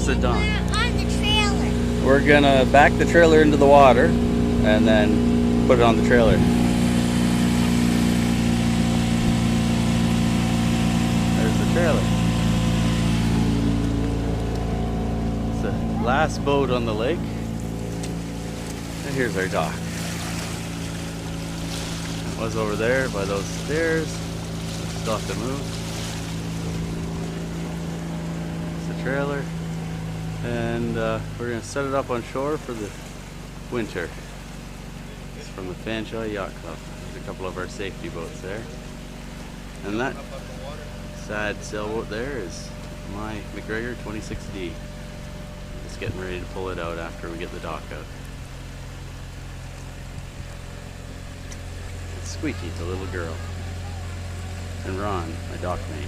sit down. On the trailer. We're gonna back the trailer into the water and then put it on the trailer. There's the trailer. It's the last boat on the lake. And here's our dock. It was over there by those stairs. Still have to move. It's the trailer. And we're going to set it up on shore for the winter. It's from the Fanshawe Yacht Club. There's a couple of our safety boats there. And that sad sailboat there is my McGregor 26D. Just getting ready to pull it out after we get the dock out. It's Squeaky, the little girl. And Ron, my dock mate.